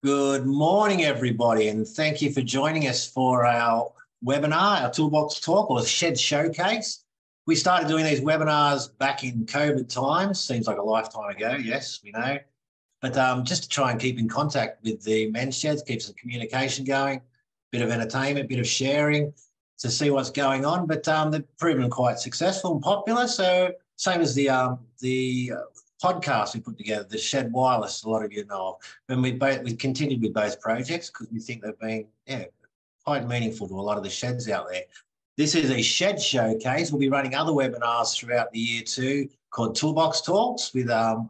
Good morning, everybody, and thank you for joining us for our webinar, our Toolbox Talk or Shed Showcase. We started doing these webinars back in COVID times. Seems like a lifetime ago, yes, we know. But just to try and keep in contact with the men's sheds, keep some communication going, bit of entertainment, bit of sharing to see what's going on. But they've proven quite successful and popular. So same as the podcast we put together, the Shed Wireless, a lot of you know of. And we continued with both projects because we think they've been quite meaningful to a lot of the sheds out there. This is a shed showcase. We'll be running other webinars throughout the year too, called Toolbox Talks with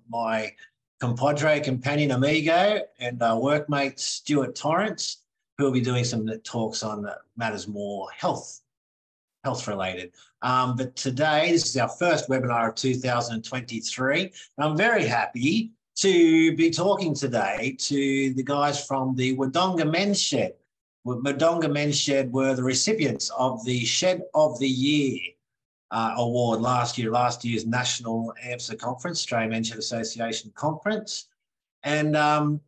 my compadre, companion, amigo, and workmate Stuart Torrance, who will be doing some talks on matters more health related. But today, this is our first webinar of 2023. And I'm very happy to be talking today to the guys from the Wodonga Men's Shed. Wodonga Men's Shed were the recipients of the Shed of the Year award last year's National AMSA Conference, Australian Men's Shed Association Conference. And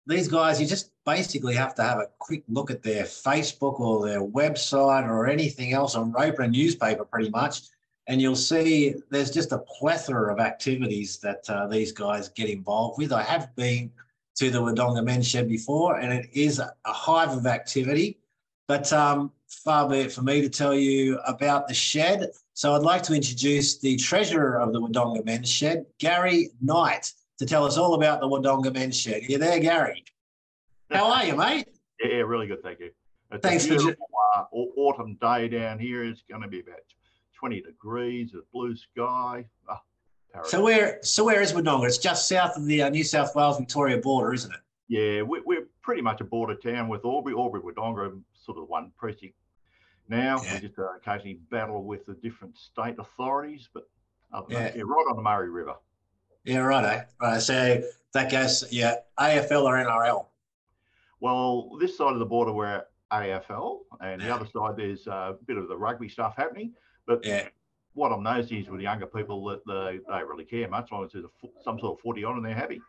these guys, you just basically have to have a quick look at their Facebook or their website or anything else, or open a newspaper pretty much, and you'll see there's just a plethora of activities that these guys get involved with. I have been to the Wodonga Men's Shed before, and it is a hive of activity, but far be it for me to tell you about the shed. So I'd like to introduce the treasurer of the Wodonga Men's Shed, Garry Knight, to tell us all about the Wodonga Men's Shed. You there, Garry? How are you, mate? Yeah, really good, thank you. It's Thanks a beautiful autumn day down here. It's going to be about 20 degrees, a blue sky. So where is Wodonga? It's just south of the New South Wales-Victoria border, isn't it? Yeah, we're pretty much a border town with Albury, Wodonga, sort of one precinct. Now we just occasionally battle with the different state authorities, but right on the Murray River. Yeah, right. So that goes, AFL or NRL? Well, this side of the border we're AFL, and the other side there's a bit of the rugby stuff happening. But what I've noticed is with the younger people that they don't really care much, as long as there's some sort of footy on and they're happy.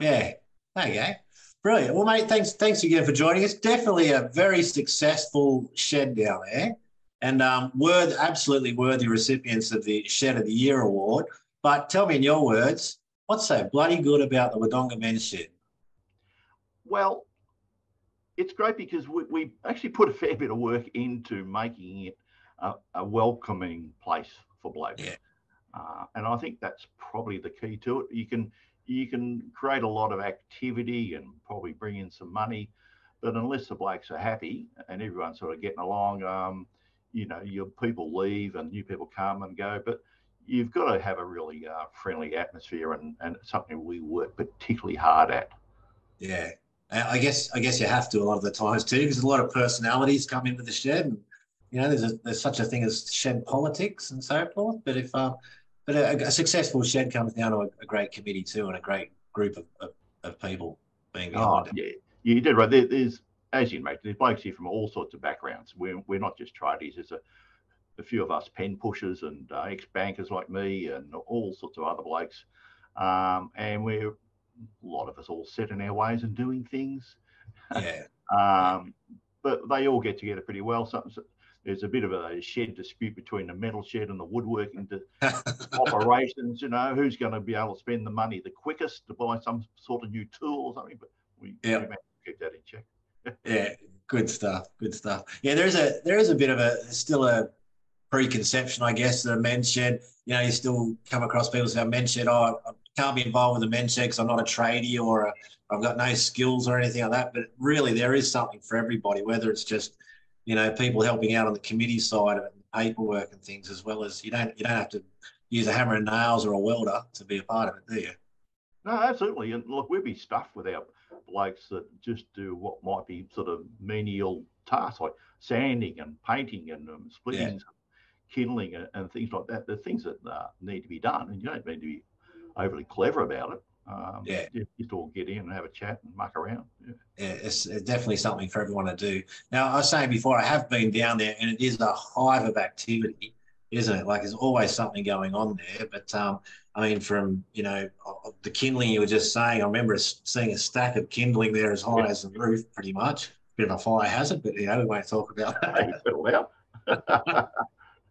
Yeah. Okay. Brilliant. Well, mate, thanks again for joining us. Definitely a very successful shed down there, and absolutely worthy recipients of the Shed of the Year award. But tell me in your words, what's so bloody good about the Wodonga Men's Shed? Well, it's great because we actually put a fair bit of work into making it a welcoming place for blokes. Yeah. And I think that's probably the key to it. You can create a lot of activity and probably bring in some money, but unless the blokes are happy and everyone's sort of getting along, your people leave and new people come and go. But you've got to have a really friendly atmosphere, and something we work particularly hard at. Yeah, I guess you have to a lot of the times too, because a lot of personalities come into the shed, and there's such a thing as shed politics and so forth. But a successful shed comes down to a great committee too, and a great group of people being behind it. Yeah, you did right. There's, as you make, there's blokes here from all sorts of backgrounds. We're not just tradies. There's a few of us pen pushers and ex-bankers like me and all sorts of other blokes. And a lot of us all set in our ways and doing things. Yeah. But they all get together pretty well. There's a bit of a shed dispute between the metal shed and the woodworking operations. Who's going to be able to spend the money the quickest to buy some sort of new tool or something. But we managed to keep that in check. Yeah, good stuff. Yeah, there is a bit of still a preconception, I guess, that a men's shed, you still come across people say, men's shed, I can't be involved with a men's shed because I'm not a tradie or I've got no skills or anything like that. But really, there is something for everybody, whether it's just, people helping out on the committee side of it, and paperwork and things, as well as you don't have to use a hammer and nails or a welder to be a part of it, do you? No, absolutely. And look, we'd be stuffed with our blokes that just do what might be sort of menial tasks like sanding and painting and splitting, kindling and things like that. The things that need to be done, and you don't need to be overly clever about it. You just all get in and have a chat and muck around. Yeah, it's definitely something for everyone to do. Now, I was saying before, I have been down there, and it is a hive of activity, isn't it? Like, there's always something going on there. But I mean, from the kindling you were just saying, I remember seeing a stack of kindling there as high as the roof, pretty much. Bit of a fire hazard, but we won't talk about that. Hey, settle out.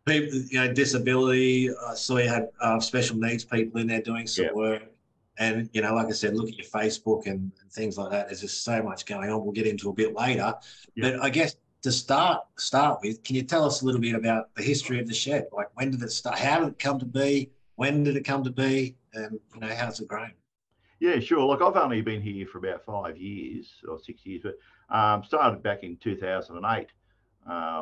People, disability. I saw you had special needs people in there doing some work. And, like I said, look at your Facebook and things like that. There's just so much going on. We'll get into a bit later. But I guess to start with, can you tell us a little bit about the history of the shed? Like, when did it start? How did it come to be? When did it come to be? And, how's it grown? Yeah, sure. Look, I've only been here for about 5 years or 6 years, but started back in 2008.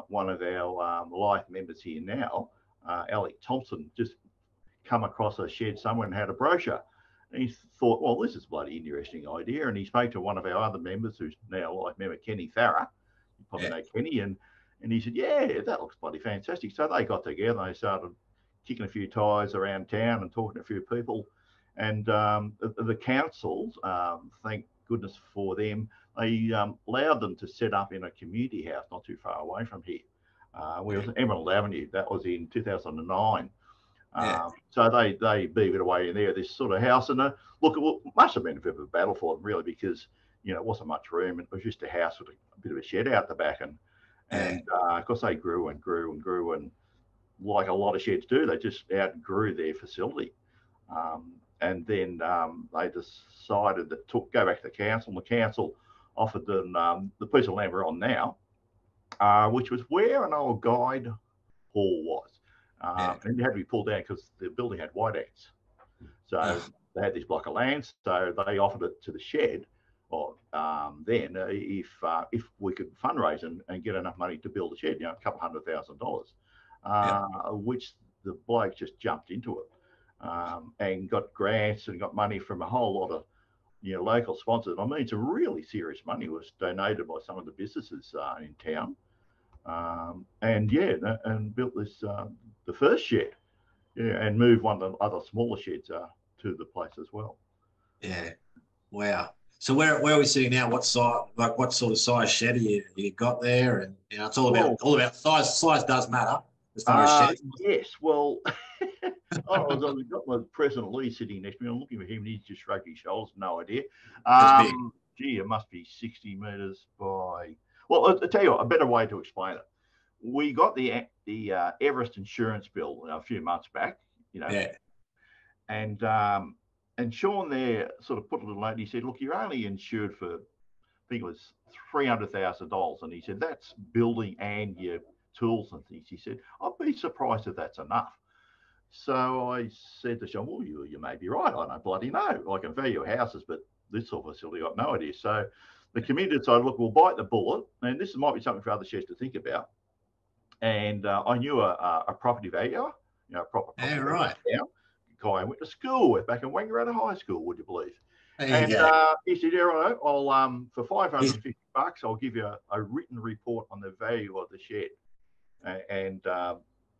One of our life members here now, Alec Thompson, just come across a shed somewhere and had a brochure. And he thought, well, this is a bloody interesting idea. And he spoke to one of our other members, who's now a life member, Kenny Farrer. You probably know Kenny. And he said, yeah, that looks bloody fantastic. So they got together and they started kicking a few tyres around town and talking to a few people. And the councils, thank goodness for them, they allowed them to set up in a community house not too far away from here. We was Emerald Avenue. That was in 2009. So they beavered away in there, this sort of house. And look, it must have been a bit of a battle for them, really, because, it wasn't much room. It was just a house with a bit of a shed out the back. And of course, they grew and grew and grew. And like a lot of sheds do, they just outgrew their facility. And then they decided to go back to the council. And the council offered them the piece of land we're on now, which was where an old guide hall was. And it had to be pulled down because the building had white ants. So they had this block of land. So they offered it to the shed, or then if we could fundraise and get enough money to build a shed, a couple $100,000, which the bloke just jumped into it. And got grants and got money from a whole lot of local sponsors. I mean, some really serious money was donated by some of the businesses in town, and built this the first shed, and moved one of the other smaller sheds to the place as well. Yeah, wow. So where are we sitting now? What size, what sort of size shed you got there? And it's all about size. Size does matter as far as sheds. Yes, well. I've got my President Lee sitting next to me. I'm looking for him, and he's just shrugged his shoulders. No idea. Gee, it must be 60 metres by. Well, I'll tell you what, a better way to explain it. We got the Everest insurance bill a few months back, and Sean there sort of put a little note. And he said, "Look, you're only insured for, I think it was $300,000," and he said that's building and your tools and things. He said, "I'd be surprised if that's enough." So I said to Sean, well, you may be right. I don't bloody know. I can value houses, but this sort of facility, I've no idea. So the committee decided, look, we'll bite the bullet. And this might be something for other sheds to think about. And I knew a property valuer, a proper property valuer guy I went to school with back in Wodonga High School, would you believe? He said, yeah, right, I'll for $550, I'll give you a written report on the value of the shed.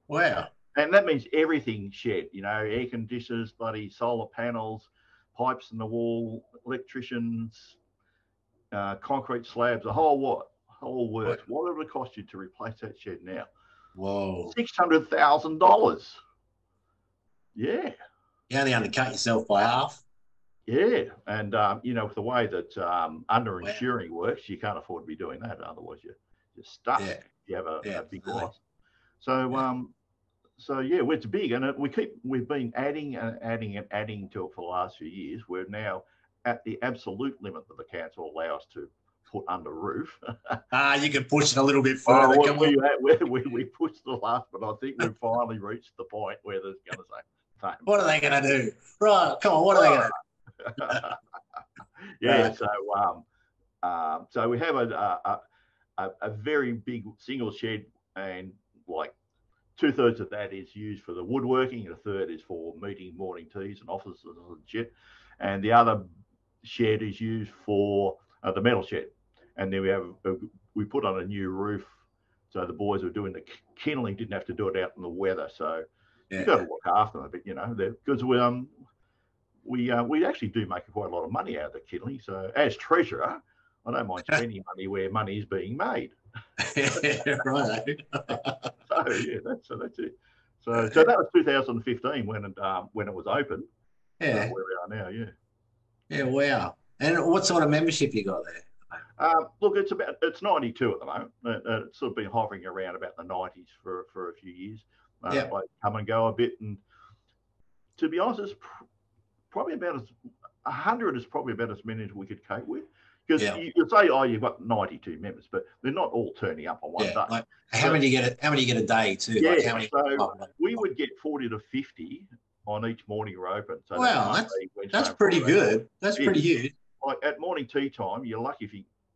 Wow. And that means everything shed, air conditioners, bloody solar panels, pipes in the wall, electricians, concrete slabs, the whole works. What would it cost you to replace that shed now? Whoa. $600,000. Yeah. You only undercut yourself by half. Yeah. And, with the way that underinsuring works, you can't afford to be doing that. Otherwise, you're stuck. Yeah. You have a big loss. So it's big, and we've been adding and adding and adding to it for the last few years. We're now at the absolute limit that the council allow us to put under roof. You can push it a little bit further. We pushed the last, but I think we've finally reached the point where they're going to say, "What are they going to do? Right, come on, what are they going to do?" Yeah. So we have a very big single shed, and like 2/3 of that is used for the woodworking, and 1/3 is for meeting morning teas and offices and shit. And the other shed is used for the metal shed. And then we put on a new roof, so the boys who are doing the kindling didn't have to do it out in the weather. So you got to look after them a bit, because we actually do make quite a lot of money out of the kindling. So as treasurer, I don't mind spending money where money is being made. Right. That's it. So that was 2015 when it was open. Yeah. Where we are now, yeah. Yeah, wow. And what sort of membership you got there? Look, it's 92 at the moment. It's sort of been hovering around about the 90s for a few years. Yeah, Like come and go a bit, and to be honest, it's probably about as 100 is probably about as many as we could cope with. Because yeah, you say, oh, you've got 92 members, but they're not all turning up on one yeah. day. Like how So many you get? How many you get a day too? yeah, Like how many? so Oh, we would get 40 to 50 on each morning we're open. So that's wow, Monday, Wednesday, that's and pretty Friday. good. That's Yeah, pretty huge. like at morning tea time, you're lucky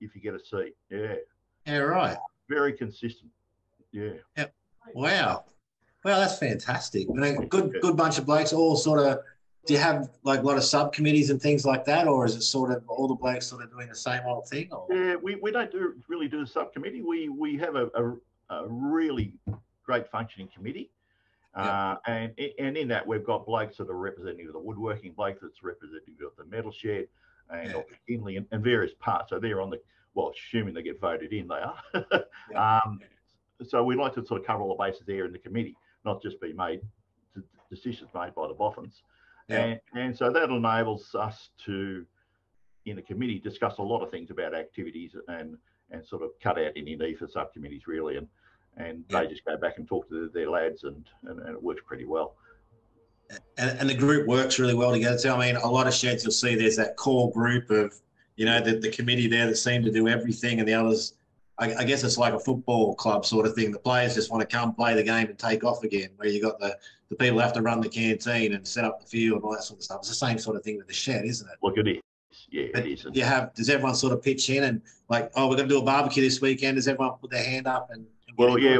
if you get a seat. Yeah, Yeah, right. very consistent. Yeah. Yeah. Wow. Well, that's fantastic. And a Yeah. good bunch of blokes, all sort of. Do you have like a lot of subcommittees and things like that, or is it sort of all the blokes sort of doing the same old thing? Or Yeah, we don't really do a subcommittee. We have a really great functioning committee, yeah, and in that we've got blokes that are representative of the woodworking, bloke that's representative of the metal shed, and yeah, of the kindling and various parts. So they're on the assuming they get voted in, they yeah, are. So we like to sort of cover all the bases there in the committee, not just be made decisions made by the boffins, yeah. and so that enables us to in the committee discuss a lot of things about activities and sort of cut out any need for subcommittees really, and Yeah. they just go back and talk to their lads and it works pretty well. And the group works really well together. So I mean, a lot of sheds you'll see there's that core group of the committee there that seem to do everything, and the others. I guess it's like a football club sort of thing. The players just want to come play the game and take off again. Where you got the people have to run the canteen and set up the field and all that sort of stuff. It's the same sort of thing with the shed, isn't it? Look, it is. Yeah, But it is. does everyone sort of pitch in and like, oh, we're going to do a barbecue this weekend? Does everyone put their hand up and well, yeah.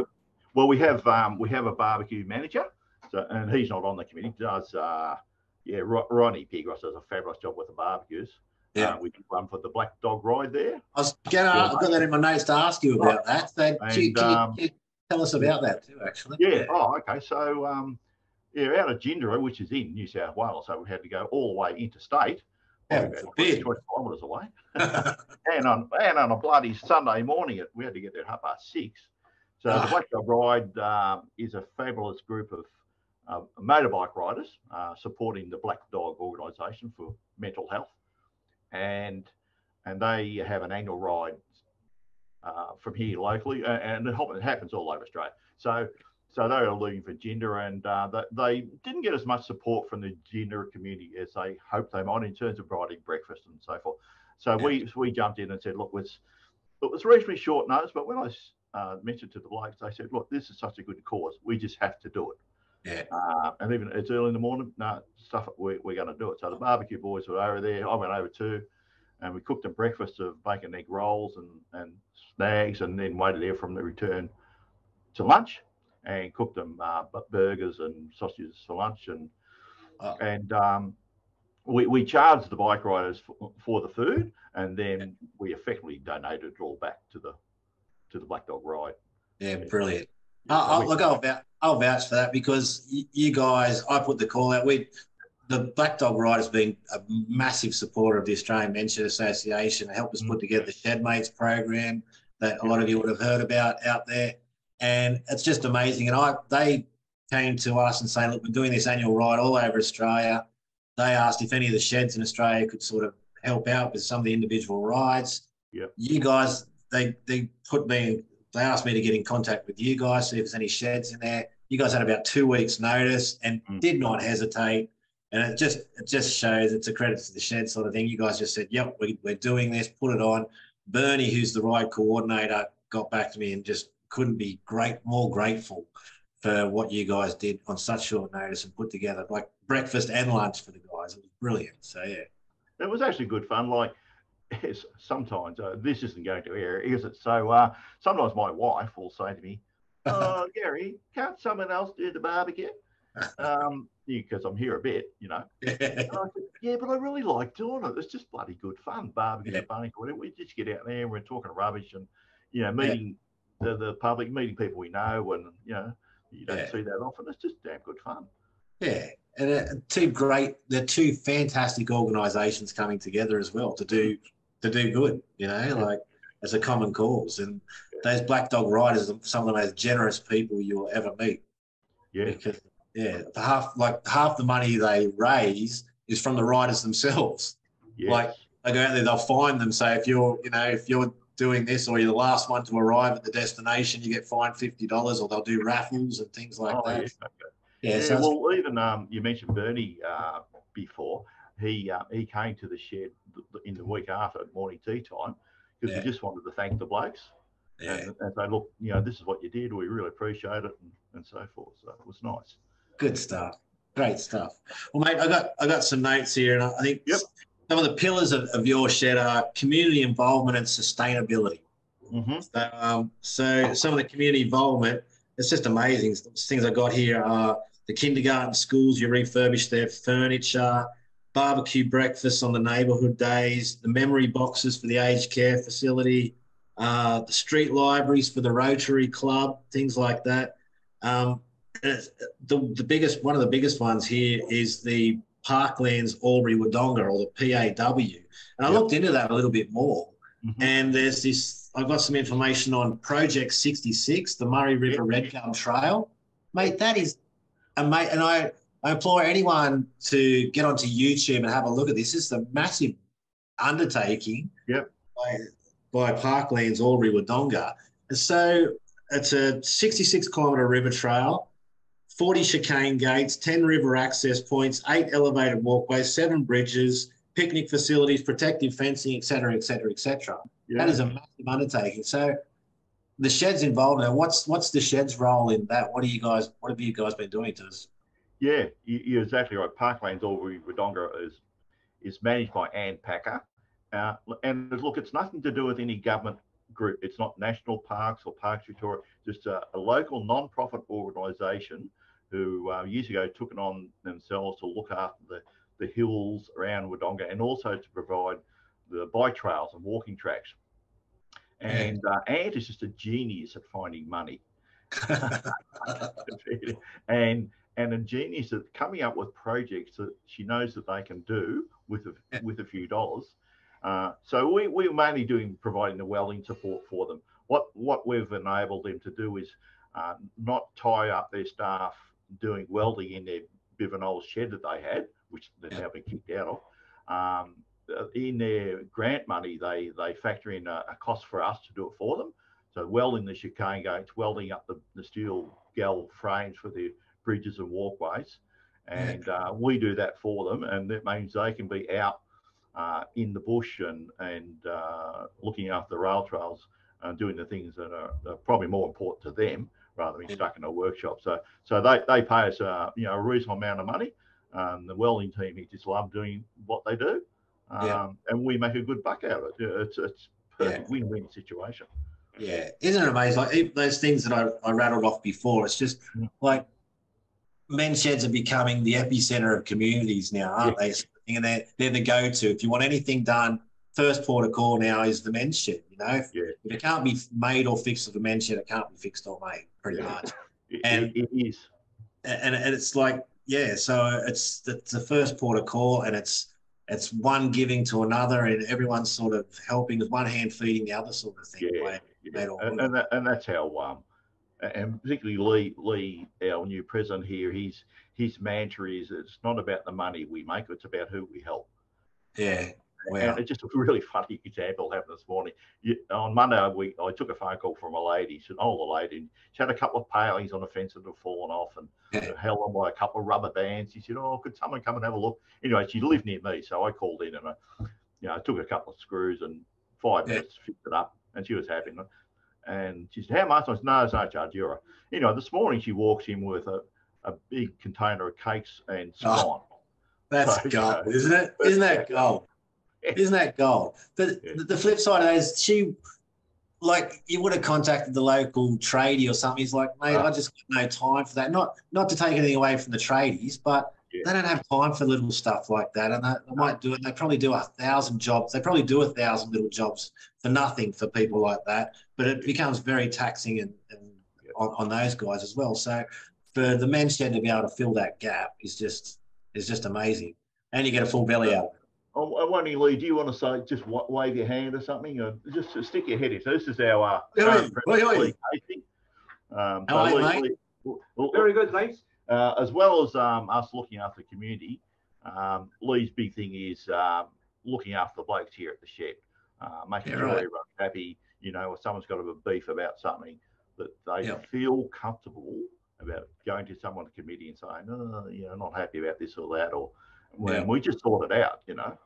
Well, we have a barbecue manager, so and he's not on the committee. Does Ronnie Pigros does a fabulous job with the barbecues. Yeah. We did one for the Black Dog Ride there. I've got that in my notes to ask you about that. So can you tell us about that too, actually? Yeah. Oh, okay. So out of Gindera, which is in New South Wales, so we had to go all the way interstate. Yeah, 20 kilometres away. and on a bloody Sunday morning, we had to get there at 6:30. So the Black Dog Ride is a fabulous group of motorbike riders supporting the Black Dog organisation for mental health, and they have an annual ride from here locally, and it happens all over Australia. So they were looking for Gindera, and they didn't get as much support from the Gindera community as they hoped they might in terms of providing breakfast and so forth. So we jumped in and said, look, it was reasonably short notice, but when I mentioned to the blokes, they said, look, this is such a good cause, we just have to do it. Yeah. And even it's early in the morning, we're going to do it. So the barbecue boys were over there. I went over too, and we cooked them breakfast of bacon, egg rolls and snags, and then waited there from the return to lunch and cooked them burgers and sausages for lunch. And we charged the bike riders for the food, and then we effectively donated it all back to the Black Dog Ride. Yeah, brilliant. I'll vouch for that because you guys, I put the call out. The Black Dog Ride has been a massive supporter of the Australian Men's Shed Association. It helped us put together the Shed Mates program that a lot of you would have heard about out there. And it's just amazing. And they came to us and saying, look, we're doing this annual ride all over Australia. They asked if any of the sheds in Australia could sort of help out with some of the individual rides. Yeah. You guys, they asked me to get in contact with you guys, see if there's any sheds in there. You guys had about 2 weeks' notice and did not hesitate. And it just shows it's a credit to the shed sort of thing. You guys just said, yep, we're doing this, put it on. Bernie, who's the ride coordinator, got back to me and just couldn't be more grateful for what you guys did on such short notice and put together like breakfast and lunch for the guys. It was brilliant. So, yeah. It was actually good fun. Like, sometimes this isn't going to air, is it? So sometimes my wife will say to me, "Oh, Garry, can't someone else do the barbecue?" Because I'm here a bit, And I said, yeah, but I really like doing it. It's just bloody good fun, barbecue, bunny. We just get out there and we're talking rubbish and meeting the public, meeting people we know, and you don't see that often. It's just damn good fun. Yeah, and they're two fantastic organisations coming together as well to do good, like as a common cause. And those Black Dog Riders are some of the most generous people you'll ever meet. Yeah. Because half the money they raise is from the riders themselves. Yes. Like they go out there, they'll find them. So if you're, if you're doing this or you're the last one to arrive at the destination, you get fined $50, or they'll do raffles and things like that. Yeah, okay. Yeah. Yeah, So well, even you mentioned Bernie before. He came to the shed in the week after morning tea time because he just wanted to thank the blokes and say, look, this is what you did. We really appreciate it, and so forth. So it was nice. Good stuff. Great stuff. Well, mate, I got some notes here, and I think some of the pillars of your shed are community involvement and sustainability. Mm-hmm. So some of the community involvement, it's just amazing. Things I got here are the kindergarten schools, you refurbish their furniture, barbecue breakfasts on the neighbourhood days, the memory boxes for the aged care facility, the street libraries for the Rotary Club, things like that. The biggest, one of the biggest ones here is the Parklands Albury Wodonga, or the PAW. And I looked into that a little bit more. And there's this, I've got some information on Project 66, the Murray River Red Gum Trail. Mate, that is amazing. And I implore anyone to get onto YouTube and have a look at this. This is a massive undertaking by Parklands Albury Wodonga. And so it's a 66-kilometre river trail, 40 chicane gates, 10 river access points, 8 elevated walkways, 7 bridges, picnic facilities, protective fencing, et cetera, et cetera, et cetera. That is a massive undertaking. So the shed's involved now. What's the shed's role in that? What have you guys been doing to us? Yeah, you're exactly right. Parklands Albury Wodonga is managed by Ann Packer. And look, it's nothing to do with any government group. It's not National Parks or Parks Victoria, just a local non-profit organisation who years ago took it on themselves to look after the hills around Wodonga, and also to provide the bike trails and walking tracks. And Ant is just a genius at finding money, and a genius at coming up with projects that she knows that they can do with a few dollars. So we're mainly providing the welding support for them. What we've enabled them to do is not tie up their staff doing welding in their bit of an old shed that they had, which they've now been kicked out of. In their grant money, they factor in a cost for us to do it for them. So welding the chicane gates, welding up the steel gal frames for the bridges and walkways, and we do that for them, and that means they can be out in the bush and looking after the rail trails and doing the things that are probably more important to them rather than stuck in a workshop. So they pay us a reasonable amount of money. The welding team just love doing what they do, and we make a good buck out of it. It's a perfect win-win situation. Yeah, isn't it amazing? Like those things that I rattled off before, it's just like men's sheds are becoming the epicenter of communities now, aren't they? And they're the go-to. If you want anything done, first port of call now is the men's shed. If it can't be made or fixed at the men's shed, it can't be fixed or made, pretty much. And it is. And it's like, so it's the first port of call, and it's one giving to another, and everyone's sort of helping, with one hand feeding the other, sort of thing. And that's how and particularly Lee, our new president here, his mantra is, it's not about the money we make, it's about who we help. Yeah. Wow. And it's just a really funny example happened this morning. On Monday, I took a phone call from a lady. She's an older lady. She had a couple of palings on the fence that had fallen off and held on by a couple of rubber bands. She said, could someone come and have a look? Anyway, she lived near me, so I called in and I took a couple of screws and 5 minutes to fix it up, and she was happy. And she said, how much? I said, no, there's no charge. This morning she walks in with a big container of cakes and scone. That's gold, isn't it? Isn't that gold? Isn't that gold? But the flip side of that is you would have contacted the local tradie or something. He's like, mate, I just got no time for that. Not to take anything away from the tradies, but they don't have time for little stuff like that. And they might do it. They probably do 1,000 jobs. They probably do 1,000 little jobs for nothing for people like that. But it becomes very taxing and on those guys as well. So for the men's shed to be able to fill that gap is just amazing. And you get a full belly out of it. I wonder, Lee, do you want to say, just wave your hand or something, or just stick your head in? So this is our Lee Casey. Mate. Very good, thanks. As well as us looking after the community, Lee's big thing is looking after the blokes here at the shed, making sure right. everyone's happy. You know, if someone's got a bit of beef about something, that they feel comfortable about going to someone on the committee and saying, oh, you know, not happy about this or that, or when we just sort it out, you know.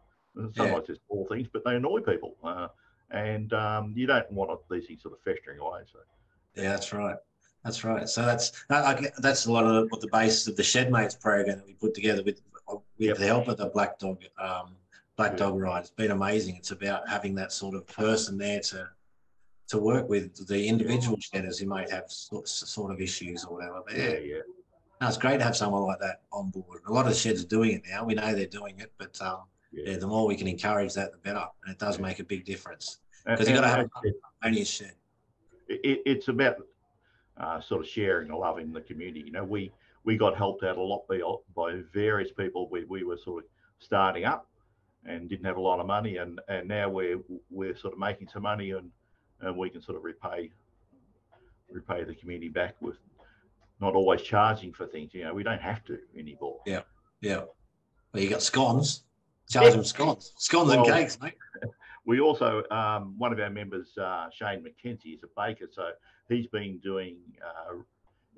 Sometimes it's small things, but they annoy people, and you don't want these things sort of festering away. So yeah, that's right. That's right. So that's a lot of what the basis of the Shedmates program that we put together with the help of the Black Dog Ride. It's been amazing. It's about having that sort of person there to work with the individual shedders who might have sort of issues or whatever. But no, it's great to have someone like that on board. A lot of sheds are doing it now. We know they're doing it, but the more we can encourage that, the better. And it does make a big difference because you've got to have only a shed. It's about sort of sharing the love in the community. You know, we got helped out a lot by various people. We were sort of starting up and didn't have a lot of money, and now we're sort of making some money, and we can sort of repay the community back with not always charging for things. You know, we don't have to anymore. Yeah. Well, you got scones. Charge them scones and cakes, mate. We also, one of our members, Shane McKenzie, is a baker, so he's been doing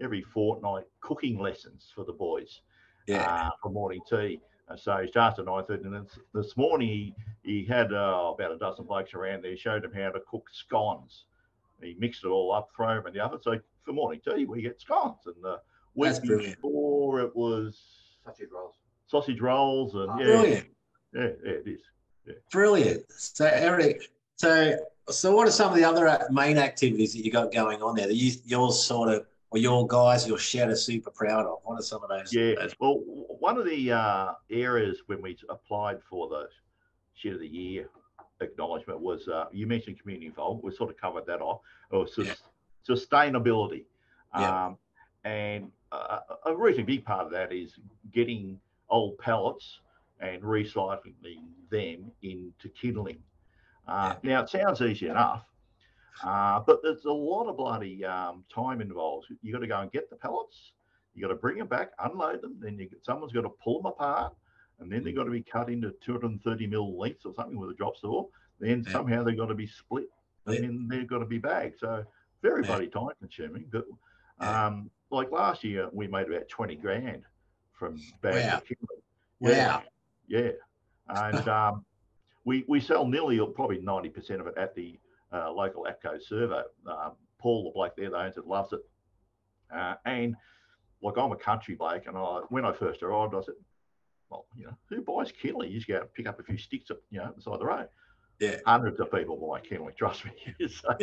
every fortnight cooking lessons for the boys for morning tea. So he starts at 9:30, and then this morning he had about a dozen blokes around there, showed them how to cook scones. He mixed it all up, throw them in the oven. So for morning tea, we get scones. And the week before it was sausage rolls, and brilliant. Yeah, it is. Yeah. Brilliant. So Eric, so what are some of the other main activities that you got going on there that you're sort of, or your guys, your shed are super proud of? What are some of those? Yeah, well, one of the areas when we applied for the Shed of the Year acknowledgement was, you mentioned community involvement. We sort of covered that off. Or sustainability. And a reasonably big part of that is getting old pallets and recycling them into kindling. Now, it sounds easy enough, but there's a lot of bloody time involved. You got to go and get the pallets, you got to bring them back, unload them, then someone's got to pull them apart, and then they've got to be cut into 230 mil lengths or something with a drop saw. Then somehow they've got to be split, and then they've got to be bagged. So very bloody time consuming. But like last year, we made about 20 grand from bagging kindling. Wow. Yeah. And we sell nearly, probably 90% of it at the local APCO servo. Paul, the bloke there that owns it, loves it. And like, I'm a country bloke, and when I first arrived, I said, well, you know, who buys kindling? You just go out and pick up a few sticks, you know, beside the road. Yeah. Hundreds of people buy kindling, trust me. So,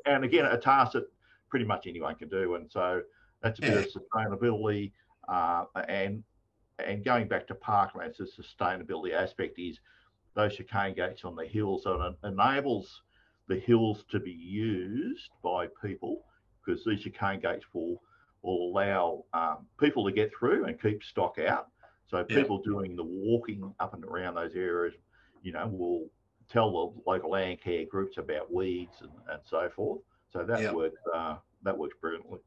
and again, a task that pretty much anyone can do. And so that's a bit of sustainability. And going back to parklands, the sustainability aspect is those chicane gates on the hills, and it enables the hills to be used by people, because these chicane gates will allow people to get through and keep stock out. So people doing the walking up and around those areas, you know, will tell the local land care groups about weeds and so forth. So that works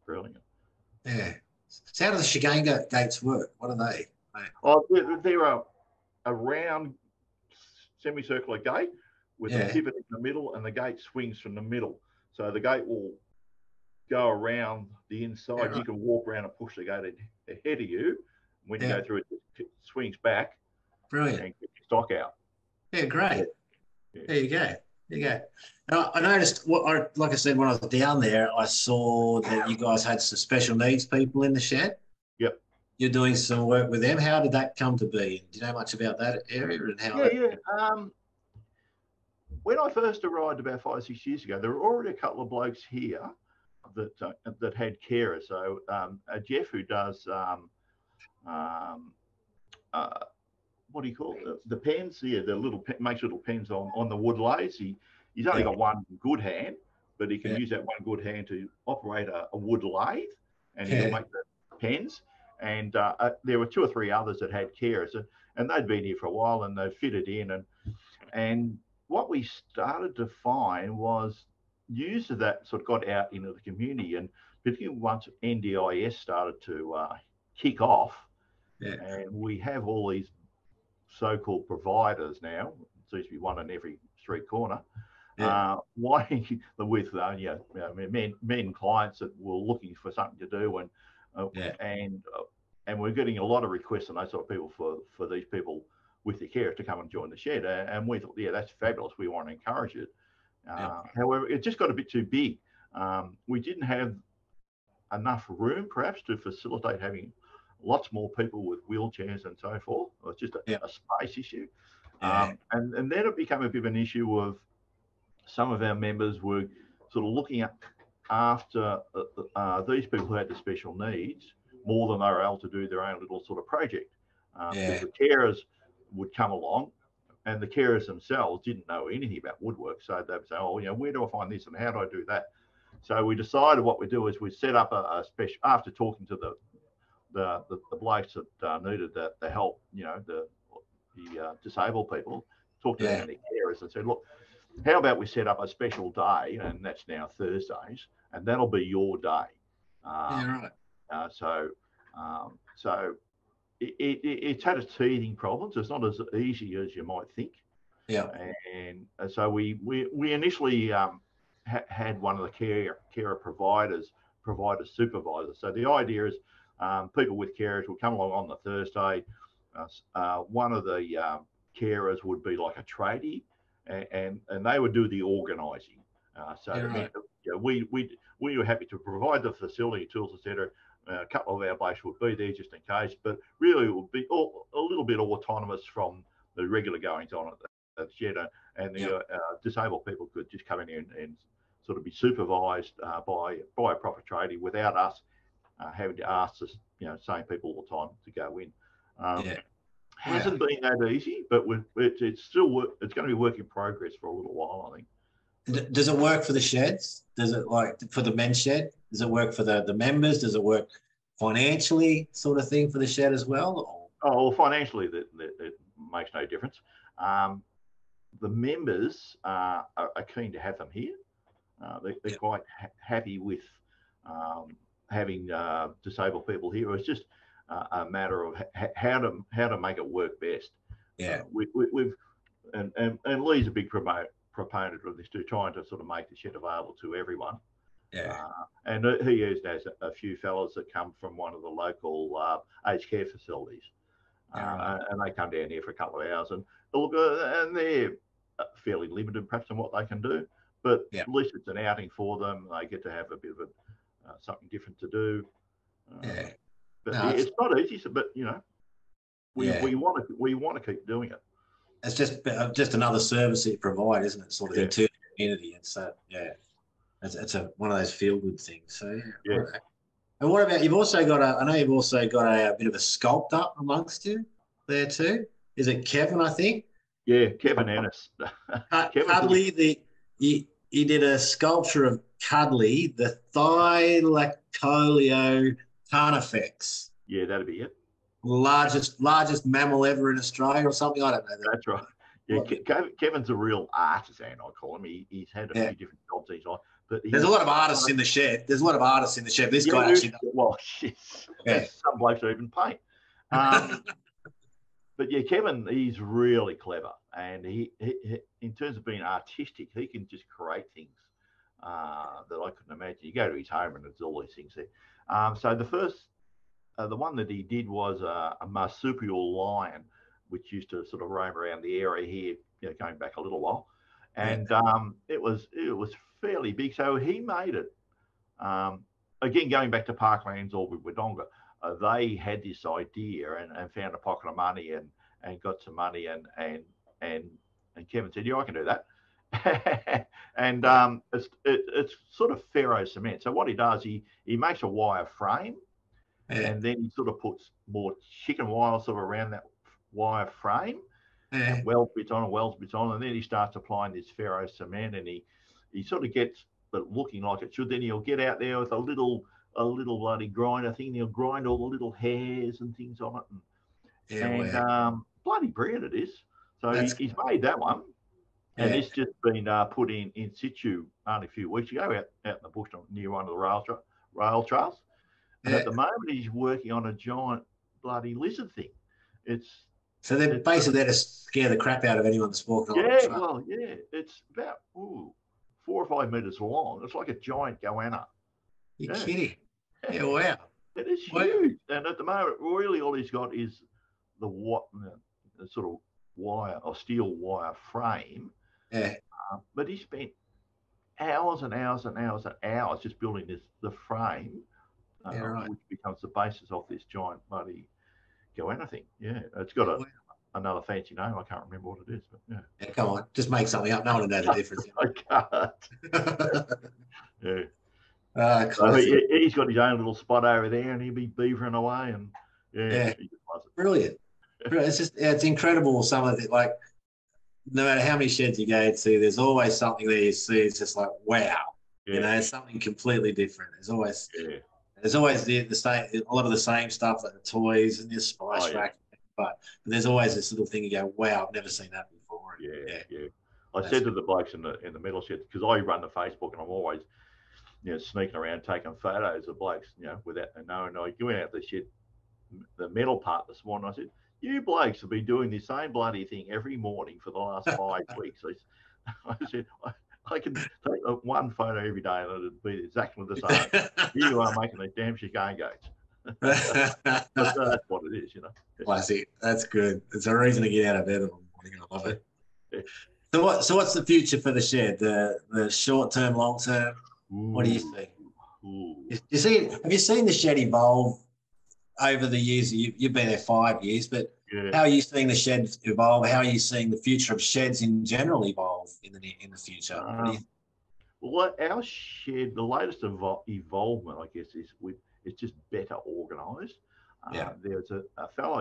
brilliant. Yeah. So how do the chicane gates work? What are they? Oh, they're a round semicircular gate with a pivot in the middle, and the gate swings from the middle. So the gate will go around the inside. Yeah, right. You can walk around and push the gate ahead of you. When you go through it swings back. Brilliant. And get your stock out. Yeah, great. Yeah. There you go. There you go. Now, I noticed, like I said, when I was down there, I saw that you guys had some special needs people in the shed. Yep. You're doing some work with them. How did that come to be? Do you know much about that area and how? When I first arrived about 5 or 6 years ago, there were already a couple of blokes here that had carers. So Jeff, who does what do you call it? The pens? Yeah, the little makes little pens on the wood lathes. He's only got one good hand, but he can use that one good hand to operate a wood lathe, and he'll make the pens. And there were 2 or 3 others that had carers, and they'd been here for a while, and they fitted in. And what we started to find was use of that sort of got out into the community, and particularly once NDIS started to kick off, and we have all these so-called providers now, it seems to be one in every street corner, wanting with men clients that were looking for something to do, and we're getting a lot of requests and those sort of people for these people with the carers to come and join the shed. And we thought, yeah, that's fabulous. We want to encourage it. However, it just got a bit too big. We didn't have enough room, perhaps, to facilitate having lots more people with wheelchairs and so forth. It was just a space issue. And then it became a bit of an issue of some of our members were sort of looking after these people who had the special needs more than they were able to do their own little sort of project. Because the carers would come along, and the carers themselves didn't know anything about woodwork. So they'd say, oh, where do I find this and how do I do that? So we decided what we do is we set up a special, after talking to the blokes that needed the help, the disabled people, talked to them and their carers and said, look, how about we set up a special day, and that's now Thursdays, and that'll be your day. So it's had its teething problems. It's not as easy as you might think. And so we initially had one of the carer providers provide a supervisor. So the idea is people with carers would come along on the Thursday. One of the carers would be like a tradie, and they would do the organising. We were happy to provide the facility, tools, etc. A couple of our blokes would be there just in case, but really it would be a little bit autonomous from the regular goings on at the shed, and the disabled people could just come in and sort of be supervised by a proper tradie without us having to ask the same people all the time to go in. Hasn't been that easy, but it's still it's going to be work in progress for a little while, I think. Does it work for the sheds? Does it, like for the men's shed? Does it work for the members? Does it work financially, sort of thing, for the shed as well? Oh, well, financially, it makes no difference. The members are keen to have them here. They're quite happy with having disabled people here. It's just a matter of how to make it work best. We've and Lee's a big proponent of this too, trying to sort of make the shed available to everyone. And he has a few fellas that come from one of the local aged care facilities, and they come down here for a couple of hours and look, and they're fairly limited perhaps in what they can do, but at least it's an outing for them. They get to have a bit of something different to do. But it's not easy. But we want to keep doing it. It's just another service that you provide, isn't it? Sort of to the community. It's it's one of those feel good things. So right. And what about, you've also got I know you've also got a bit of a sculptor amongst you there too. Is it Kevin, I think? Yeah, Kevin Ennis. Cuddly, he did a sculpture of Cuddly, the Thylacoleo Carnifex. Yeah, that'd be it. Largest mammal ever in Australia or something. I don't know that. That's right. Yeah, Kevin's a real artisan, I call him. He's had a few different jobs he's on. But there's a lot of artists in the shed. There's a lot of artists in the shed. This guy actually does. Well, some blokes that even paint. But yeah, Kevin, he's really clever, and he in terms of being artistic, he can just create things that I couldn't imagine. You go to his home and there's all these things there. So the one that he did was a marsupial lion, which used to sort of roam around the area here, going back a little while, and it was fairly big. So he made it. Again, going back to Parklands or with Wodonga, they had this idea and found a pocket of money and got some money and Kevin said, yeah, I can do that. And it's sort of ferro cement. So what he does, he makes a wire frame, and then he sort of puts more chicken wire sort of around that wire frame, and welds bits on, and then he starts applying this ferro cement, and he sort of gets it looking like it should. Then he'll get out there with a little bloody grinder thing. He'll grind all the little hairs and things on it, bloody brilliant it is. So he's made that one, and it's just been put in situ only a few weeks ago out in the bush near one of the rail trails. And at the moment he's working on a giant bloody lizard thing. It's So they're basically there to scare the crap out of anyone that's walking on the truck. Well, yeah, it's about 4 or 5 meters long. It's like a giant goanna. You're kidding? Yeah, wow. It is huge. And at the moment, really all he's got is the sort of wire or steel wire frame. Yeah. But he spent hours and hours and hours and hours just building the frame, which becomes the basis of this giant bloody goanna thing. Yeah, it's got another fancy name. I can't remember what it is, but Yeah, come on, just make something up. No one knows the difference. I can't. So he's got his own little spot over there, and he'll be beavering away, and he just loves it. Brilliant. It's just it's incredible. Some of it, like no matter how many sheds you go to, there's always something there you see. It's just like wow, it's something completely different. There's always the same, a lot of the same stuff, like the toys and the spice rack. But there's always this little thing you go, wow, I've never seen that before. Yeah. I said to the blokes in the metal shed, because I run the Facebook and I'm always, sneaking around taking photos of blokes, without knowing. I went out the shed, the metal part this morning. I said, you blokes have been doing the same bloody thing every morning for the last 5 weeks. I said, I can take one photo every day and it'd be exactly the same. You are making these damn Chicago's. That's what it is, Classic. That's good. It's a reason to get out of bed in the morning. I love it. So what's the future for the shed? The short term, long term? What do you think? Have you seen the shed evolve over the years? You've been there 5 years, but how are you seeing the shed evolve? How are you seeing the future of sheds in general evolve in the future? Well, our shed, the latest evolvement, I guess, is it's just better organised. There's a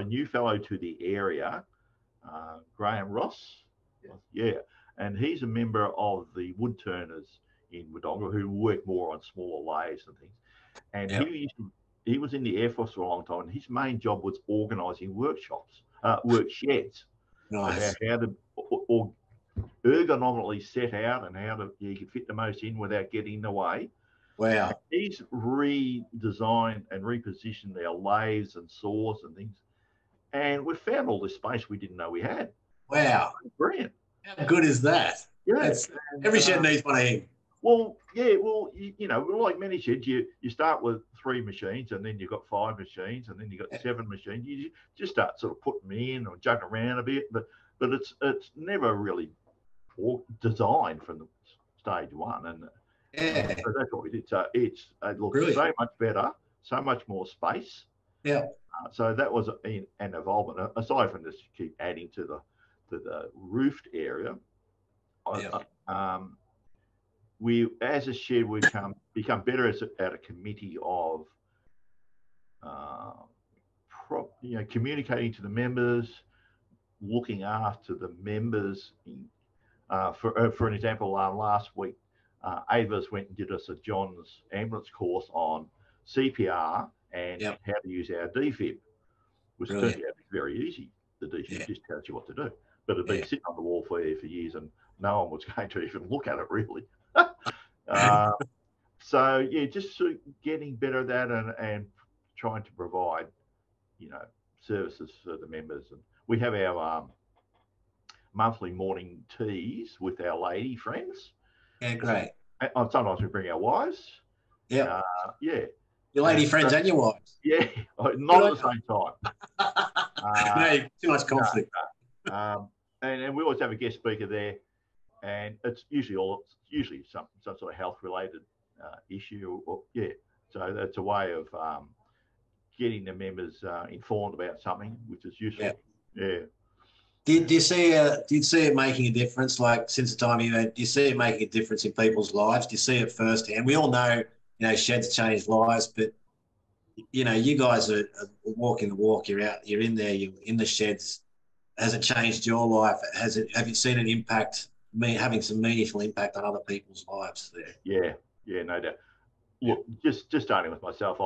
new fellow to the area, Graham Ross. And he's a member of the wood turners in Wodonga who work more on smaller lathes and things. And he was in the Air Force for a long time, and his main job was organising work sheds. Nice. About how to ergonomically set out and how you could fit the most in without getting in the way. Wow. And he's redesigned and repositioned our lathes and saws and things. And we've found all this space we didn't know we had. Wow. Brilliant. How good is that? Yeah. Every shed needs one of him. Well, like many sheds, you start with 3 machines, and then you've got 5 machines, and then you've got 7 machines. You just start sort of putting them in or juggling around a bit, but it's never really designed from the stage one. And so that's what we did. So it looks so much better, so much more space. Yeah. So that was an evolvement. Aside from just keep adding to the roofed area, we, as a shed, we become better at a committee of, communicating to the members, looking after the members. For an example, last week, 8 of us went and did us a John's ambulance course on CPR and how to use our defib, which turned out to be very easy. The defib just tells you what to do, but it had been sitting on the wall for years, and no one was going to even look at it really. Just sort of getting better at that and trying to provide, services for the members. And we have our monthly morning teas with our lady friends. Yeah, great. And sometimes we bring our wives. Yeah. Your lady friends and your wives. Yeah, not at the same time. No, too much conflict. And we always have a guest speaker there, and it's usually some sort of health related issue. So that's a way of getting the members informed about something, which is useful. Yeah. Do you see it making a difference? Like since the time do you see it making a difference in people's lives? Do you see it firsthand? We all know, sheds change lives, but you guys are walking the walk. You're out, you're in there, you're in the sheds. Has it changed your life? Have you seen an impact, having some meaningful impact on other people's lives there? Yeah, no doubt. Look, just starting with myself,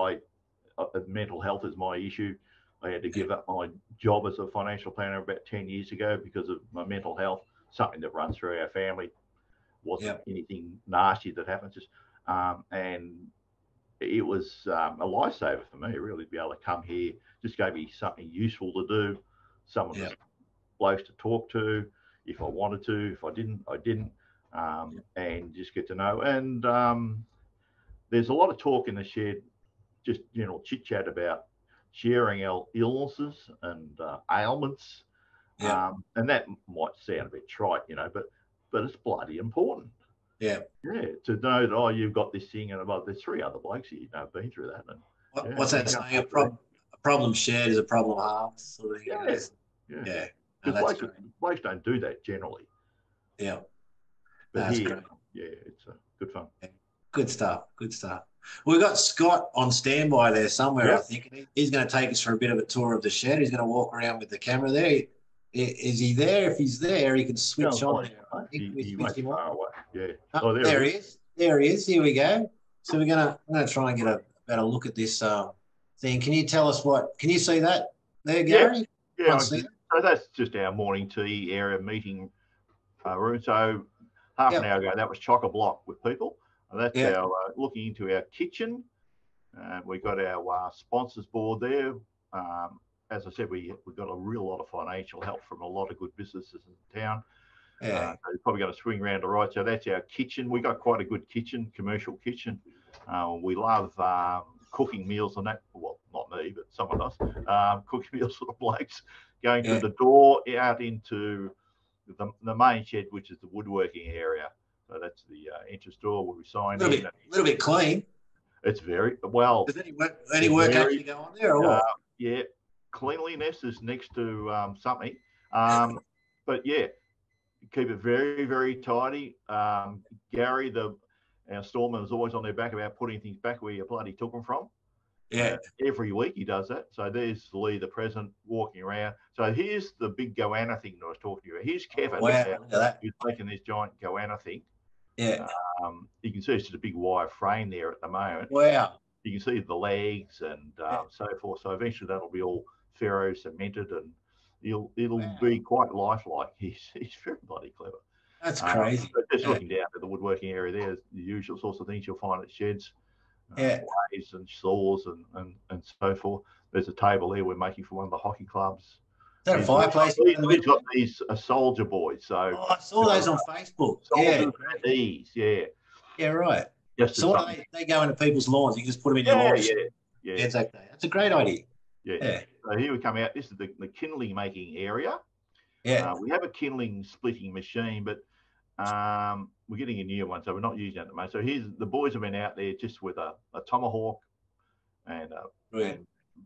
mental health is my issue. I had to give up my job as a financial planner about 10 years ago because of my mental health, something that runs through our family. Wasn't anything nasty that happened, and it was a lifesaver for me, really, to be able to come here. Just gave me something useful to do. Someone to blokes to talk to. If I wanted to, if I didn't, I didn't, and just get to know. And there's a lot of talk in the shed, just general chit chat about sharing our illnesses and ailments. And that might sound a bit trite, but it's bloody important. Yeah. Yeah, to know that, oh, you've got this thing, and there's 3 other blokes here, been through that. And what's that saying? A problem shared is a problem halved, sort of thing. Yeah. No, Because blokes don't do that generally. Yeah. But that's here, great. yeah, it's good fun. Yeah. Good stuff. We've got Scott on standby there somewhere, I think. He's going to take us for a bit of a tour of the shed. He's going to walk around with the camera there. Is he there? If he's there, he can switch on. He won't be far away. Yeah. Oh, there he is. There he is. Here we go. So I'm going to try and get a better look at this thing. Can you tell us can you see that there, Garry? Yeah. So that's just our morning tea area meeting room. So half an hour ago, that was chock-a-block with people. And that's our looking into our kitchen. We've got our sponsors board there. As I said, we've got a real lot of financial help from a lot of good businesses in town. So you're probably going to swing around to the right. So that's our kitchen. We got quite a good kitchen, commercial kitchen. We love cooking meals on that. Well, not me, but someone else. Cooking meals for the blokes. Going through the door out into the main shed, which is the woodworking area. So that's the entrance door where we sign in. A little bit clean. It's very well. Does any work actually go on there or what? Yeah, cleanliness is next to something. But yeah, keep it very, very tidy. Garry, our storeman, is always on their back about putting things back where you bloody took them from. Yeah. Every week he does that. So there's Lee, the president, walking around. So here's the big goanna thing that I was talking to you about. Here's Kevin. Wow, look at that. He's making this giant goanna thing. Yeah. You can see it's just a big wire frame there at the moment. Wow. You can see the legs and so forth. So eventually that'll be all ferro cemented and it'll be quite lifelike. He's very bloody clever. That's crazy. But just looking down at the woodworking area, there's the usual sorts of things you'll find at sheds. Blades and saws and so forth. There's a table there we're making for one of the hockey clubs. Is that a fireplace? We've got these soldier boys. So I saw those on Facebook. Soldiers at ease, Yeah, right. Just so they go into people's lawns. You can just put them in your lawn. Yeah. Exactly. That's a great idea. Yeah. So here we come out. This is the kindling making area. Yeah. We have a kindling splitting machine, but we're getting a new one, so we're not using it at the moment. So here's the boys have been out there just with a tomahawk and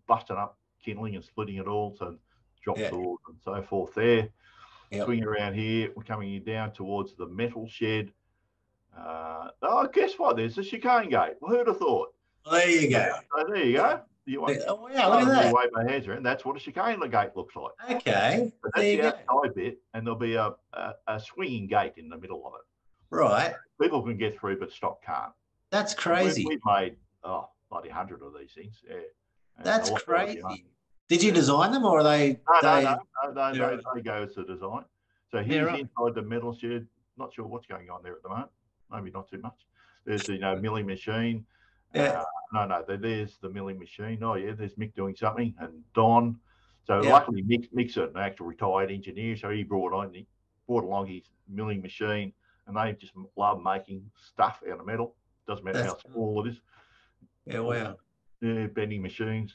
busting up kindling and splitting it all. So drop saws and so forth there. Swing around here. We're coming down towards the metal shed. Guess what? There's a chicane gate. Well, who'd have thought? Well, there you go. So there you go. Wow, look at that. Wave my hands around. That's what a chicane gate looks like. Okay. But that's the outside bit, and there'll be a swinging gate in the middle of it. Right. People can get through, but stock can't. That's crazy. We've made bloody 100 of these things. Yeah. That's crazy. Did you design them, or are they? No. They go as a design. So here's inside the metal shed. Not sure what's going on there at the moment. Maybe not too much. There's the milling machine. No. There's the milling machine. Oh yeah, there's Mick doing something, and Don. So luckily, Mick's an actual retired engineer, so he brought along his milling machine, and they just love making stuff out of metal. Doesn't matter how small it is. Yeah, wow. Yeah, bending machines.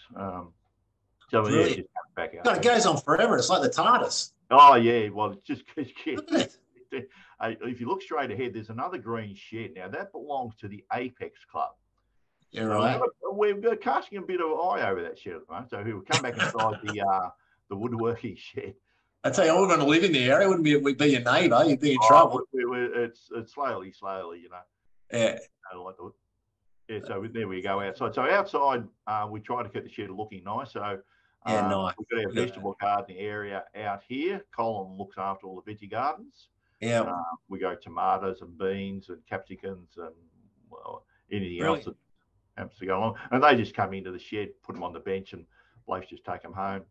So really? Just back out. God, it goes on forever. It's like the TARDIS. Oh yeah, well it just gets. Look at it. If you look straight ahead, there's another green shed. Now that belongs to the Apex Club. Yeah, right. We're casting a bit of eye over that shed at the moment. So we'll come back inside the woodworking shed. I tell you, I wouldn't live in the area. We'd be your neighbour. You'd be in trouble. It's slowly, Yeah. I like to. Yeah. So there we go outside. So outside, we try to keep the shed looking nice. So nice. We've got our vegetable gardening area out here. Colin looks after all the veggie gardens. Yeah. We go tomatoes and beans and capsicums and anything else that happens to go along. And they just come into the shed, put them on the bench, and blokes just take them home.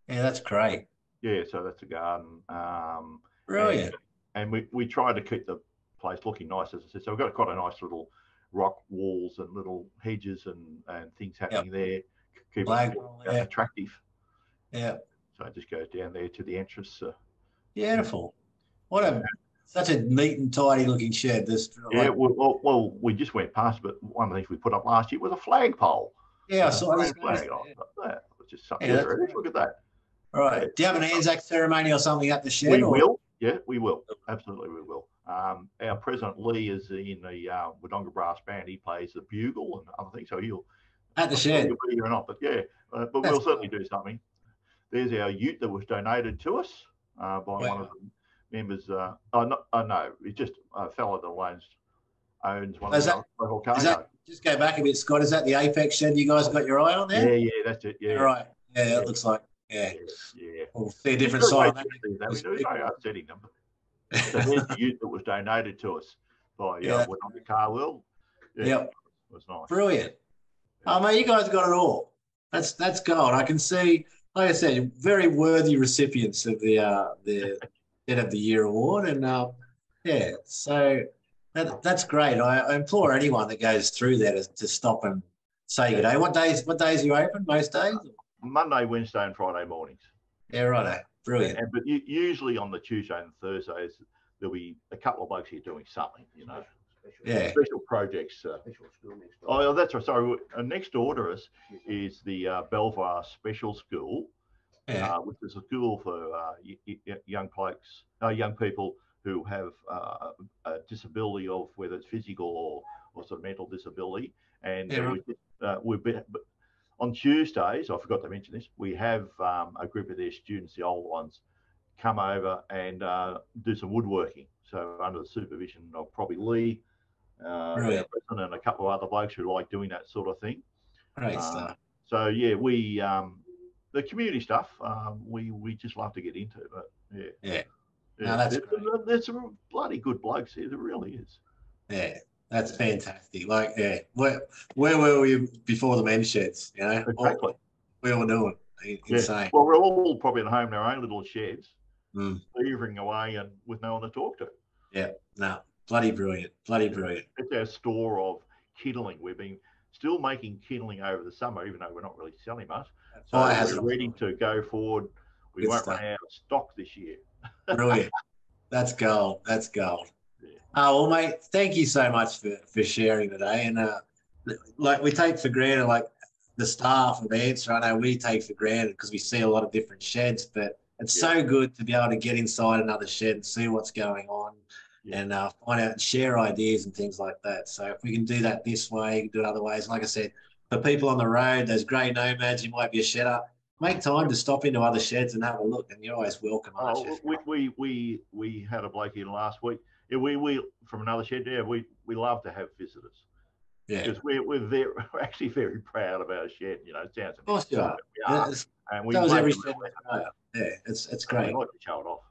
Yeah, that's great. Yeah, so that's a garden. Brilliant. And we try to keep the place looking nice, as I said. So we've got quite a nice little rock walls and little hedges and things happening there. Keep it attractive. Yeah. So it just goes down there to the entrance. Beautiful. What a such a neat and tidy looking shed. Yeah, well, we just went past, but one of the things we put up last year was a flagpole. Yeah, I saw that flag on it. That was just something. Yeah, look at that. All right. Do you have an Anzac ceremony or something at the shed? We will. Yeah, we will. Absolutely, we will. Our President Lee is in the Wodonga brass band. He plays the bugle and other things, so he'll at the shed. He'll be here or not, but yeah, but we'll certainly do something. There's our ute that was donated to us by one of the members. No, it's just a fellow that owns one of the local cars. Just go back a bit, Scott. Is that the Apex shed you guys got your eye on there? Yeah, that's it. Yeah. All right. Yeah, it looks like. Yeah. We'll see a different side. Setting them. So there's the ute that was donated to us by Wodonga Car World. Yeah. It was nice. Brilliant. Oh, mate, you guys got it all. That's gold. I can see, like I said, very worthy recipients of the Head of the Year award, and so that's great. I implore anyone that goes through that to stop and say good day. What days are you open? Most days? Monday, Wednesday, and Friday mornings. Yeah, righto. Brilliant. But usually on the Tuesday and Thursdays, there'll be a couple of blokes here doing something, special projects. Special school next door. Oh, that's right. Sorry, next door to us is the Belvoir Special School, which is a school for young people who have a disability of whether it's physical or sort of mental disability. And we've been on Tuesdays. I forgot to mention this. We have a group of their students, the older ones, come over and do some woodworking. So under the supervision of probably Lee, and a couple of other blokes who like doing that sort of thing. Great stuff. So yeah, we the community stuff we just love to get into. But no, that's there's some bloody good blokes here. There really is. Yeah, that's fantastic. Like, where were we before the men's sheds? Exactly. We were doing insane. Well, we're all probably at home in our own little sheds, beavering away and with no one to talk to. Yeah, no. Bloody brilliant. It's our store of kindling. We've been still making kindling over the summer, even though we're not really selling much. So we're ready to go forward. We won't run out of stock this year. Brilliant. That's gold. Yeah. Well, mate, thank you so much for sharing today. And like we take for granted, like the staff of AMSA, I know we take for granted because we see a lot of different sheds, but it's so good to be able to get inside another shed and see what's going on. And find out and share ideas and things like that. So if we can do that this way, do it other ways. Like I said, for people on the road, those grey nomads, you might be a shedder, make time to stop into other sheds and have a look, and you're always welcome. We had a bloke in last week. Yeah, we from another shed. Yeah, we love to have visitors. Yeah, because we're actually very proud of our shed. It sounds. Of course you are. And we every shed. Yeah, it's great. We like to show it off.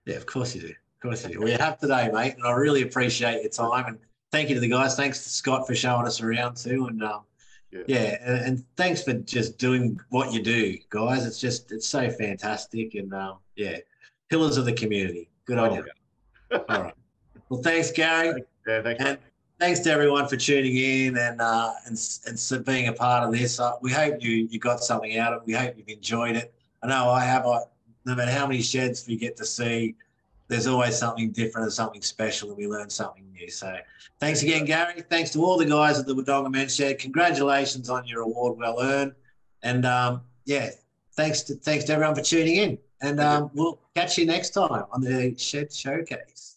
Yeah, of course you do. Of course you do. Well, you have today, mate, and I really appreciate your time. And thank you to the guys. Thanks to Scott for showing us around too. And and thanks for just doing what you do, guys. It's so fantastic. And pillars of the community. Good on you. All right. Well, thanks, Garry. Yeah, thanks. And thanks to everyone for tuning in and being a part of this. We hope you got something out of it. We hope you've enjoyed it. I know I have. No matter how many sheds we get to see, there's always something different and something special, and we learn something new. So thanks again, Garry. Thanks to all the guys at the Wodonga Men's Shed. Congratulations on your award, well earned. And thanks to everyone for tuning in. And we'll catch you next time on the Shed Showcase.